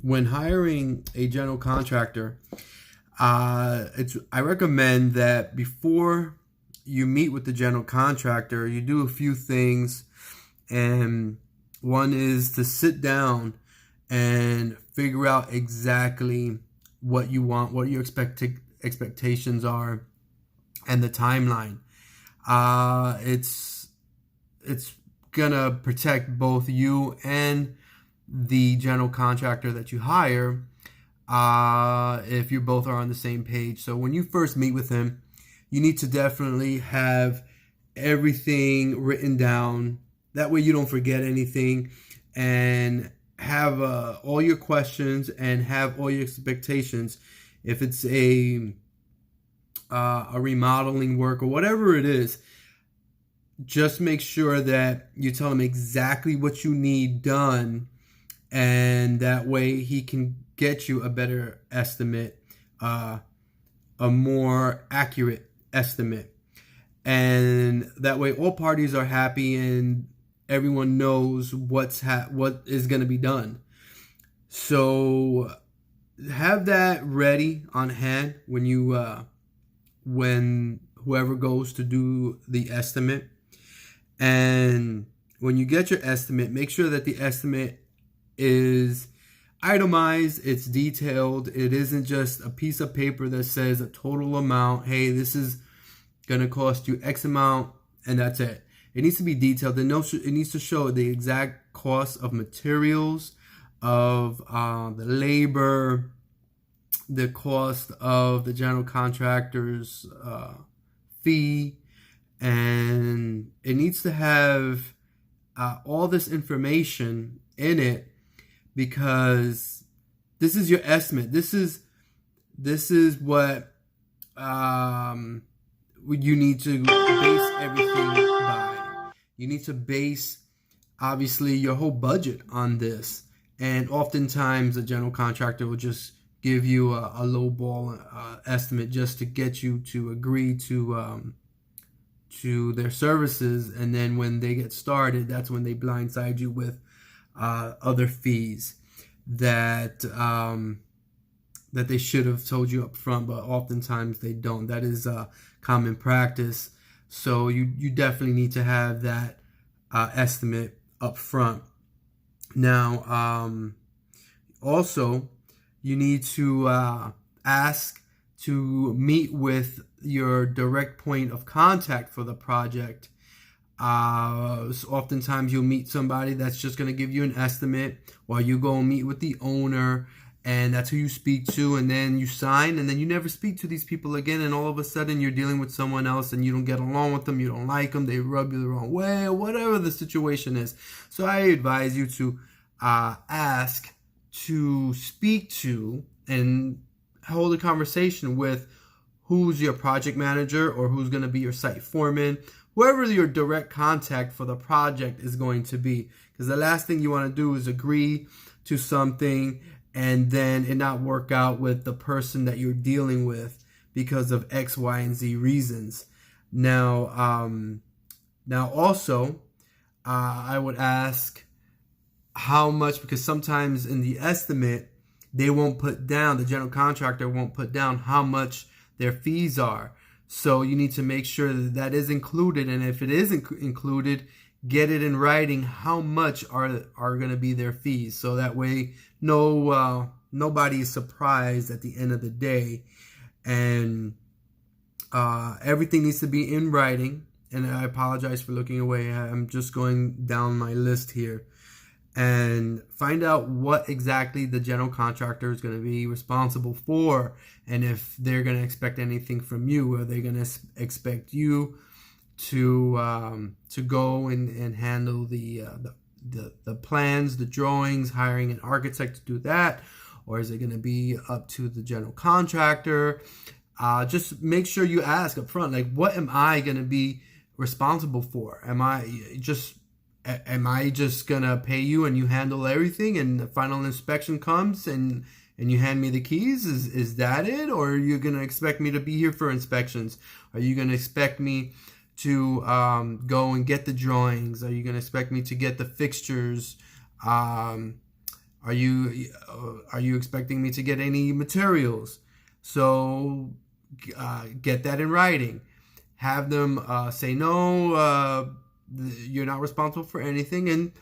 when hiring a general contractor, I recommend that before you meet with the general contractor, you do a few things, and one is to sit down and figure out exactly what you want, what your expectations are, and the timeline. It's gonna protect both you and the general contractor that you hire if you both are on the same page. So when you first meet with him, you need to definitely have everything written down. That way you don't forget anything, and have all your questions and have all your expectations. If it's a remodeling work or whatever it is, just make sure that you tell him exactly what you need done, and that way he can get you a better estimate, a more accurate estimate. And that way all parties are happy and everyone knows what is going to be done. So have that ready on hand when you when whoever goes to do the estimate. And when you get your estimate, make sure that the estimate is itemized, it's detailed. It isn't just a piece of paper that says a total amount. Hey, this is going to cost you X amount, and that's it. It needs to be detailed. It needs to show the exact cost of materials, of the labor, the cost of the general contractor's fee, and it needs to have all this information in it, because this is your estimate. This is what you need to base everything by. You need to base, obviously, your whole budget on this. And oftentimes, a general contractor will just give you a low ball estimate just to get you to agree to their services. And then when they get started, that's when they blindside you with other fees that they should have told you up front, but oftentimes they don't. That is common practice. So you definitely need to have that estimate up front. Now, also, you need to ask to meet with your direct point of contact for the project. So oftentimes you'll meet somebody that's just going to give you an estimate, while you go and meet with the owner, and that's who you speak to, and then you sign, and then you never speak to these people again, and all of a sudden you're dealing with someone else and you don't get along with them, you don't like them, they rub you the wrong way, or whatever the situation is. So I advise you to ask to speak to and hold a conversation with who's your project manager, or who's going to be your site foreman, whoever your direct contact for the project is going to be. Because the last thing you want to do is agree to something and then it not work out with the person that you're dealing with because of X, Y, and Z reasons. Now also, I would ask how much, because sometimes in the estimate, they won't put down, the general contractor won't put down how much their fees are. So you need to make sure that that is included, and if it is included, get it in writing how much are going to be their fees. So that way, nobody is surprised at the end of the day, and everything needs to be in writing. And I apologize for looking away. I'm just going down my list here. And find out what exactly the general contractor is going to be responsible for, and if they're going to expect anything from you. Are they going to expect you to go and handle the plans, the drawings, hiring an architect to do that, or is it going to be up to the general contractor? Just make sure you ask up front, like, what am I going to be responsible for? Am I just gonna pay you and you handle everything, and the final inspection comes and you hand me the keys? Is that it? Or are you gonna expect me to be here for inspections? Are you gonna expect me to go and get the drawings? Are you gonna expect me to get the fixtures? Are Are you expecting me to get any materials? So get that in writing. Have them say no, you're not responsible for anything. And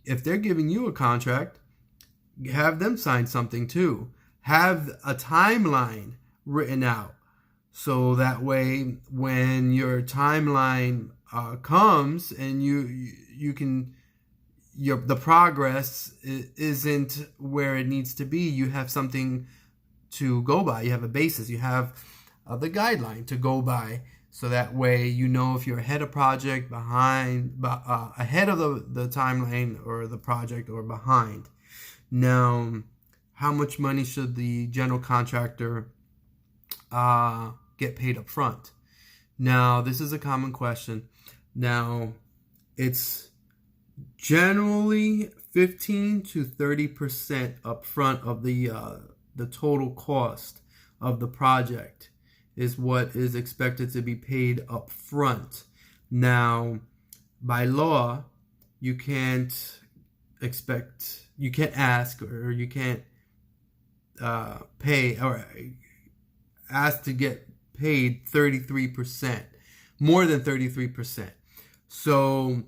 if they're giving you a contract, have them sign something too. Have a timeline written out, so that way when your timeline comes and you can, the progress isn't where it needs to be, you have something to go by. You have a basis. You have the guideline to go by, so that way you know if you're ahead of project, behind, ahead of the timeline or the project, or behind. Now, how much money should the general contractor get paid up front? Now, this is a common question. Now, it's generally 15 to 30% up front of the total cost of the project is what is expected to be paid up front. Now, by law, you can't ask, or you can't pay or ask to get paid 33%, more than 33%. So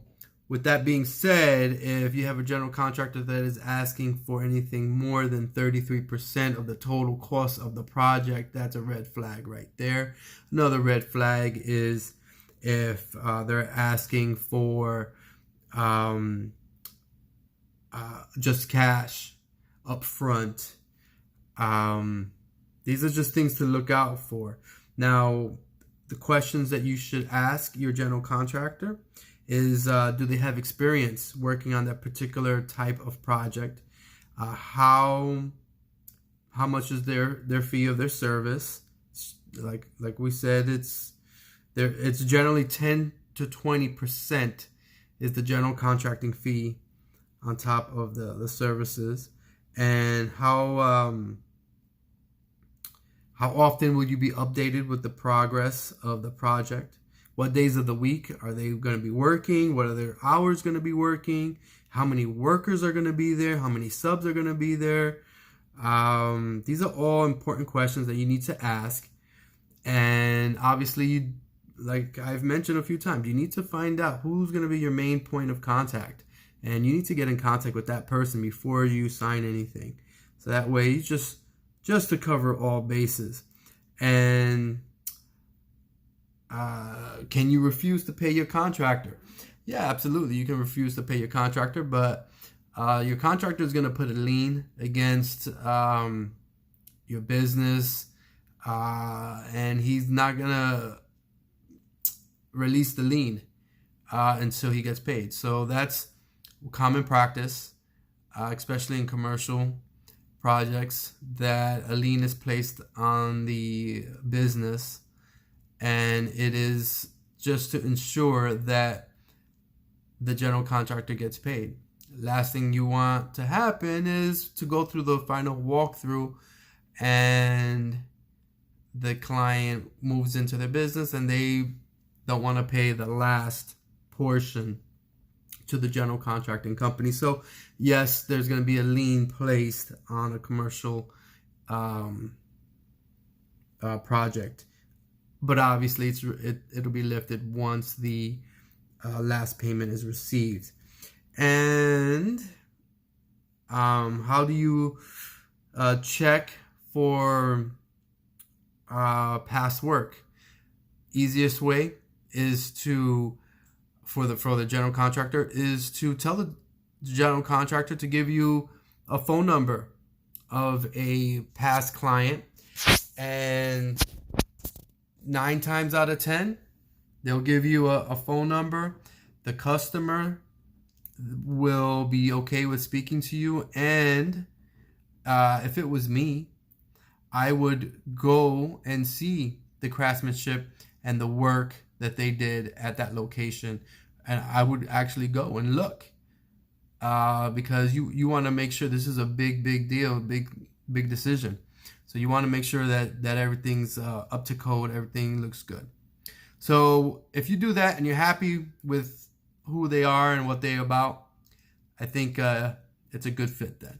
with that being said, if you have a general contractor that is asking for anything more than 33% of the total cost of the project, that's a red flag right there. Another red flag is if they're asking for just cash up front. These are just things to look out for. Now, the questions that you should ask your general contractor is, do they have experience working on that particular type of project? How much is their fee of their service? Like we said, it's generally 10 to 20% is the general contracting fee on top of the services. And how often will you be updated with the progress of the project? What days of the week are they going to be working? What are their hours going to be working? How many workers are going to be there? How many subs are going to be there? These are all important questions that you need to ask. And obviously, like I've mentioned a few times, you need to find out who's going to be your main point of contact. And you need to get in contact with that person before you sign anything. So that way, you just to cover all bases. And can you refuse to pay your contractor? Yeah, absolutely. You can refuse to pay your contractor, but your contractor is going to put a lien against your business, and he's not going to release the lien until he gets paid. So that's common practice, especially in commercial projects, that a lien is placed on the business, and it is just to ensure that the general contractor gets paid. Last thing you want to happen is to go through the final walkthrough and the client moves into their business and they don't want to pay the last portion to the general contracting company. So yes, there's going to be a lien placed on a commercial project, but obviously it'll be lifted once the last payment is received. And how do you check for past work? Easiest way is to for the general contractor is to tell the general contractor to give you a phone number of a past client, and 9 times out of 10 they'll give you a phone number. The customer will be okay with speaking to you, and if it was me, I would go and see the craftsmanship and the work that they did at that location, and I would actually go and look, because you want to make sure this is a big deal, big decision. So you want to make sure that everything's up to code, everything looks good. So if you do that and you're happy with who they are and what they're about, I think it's a good fit then.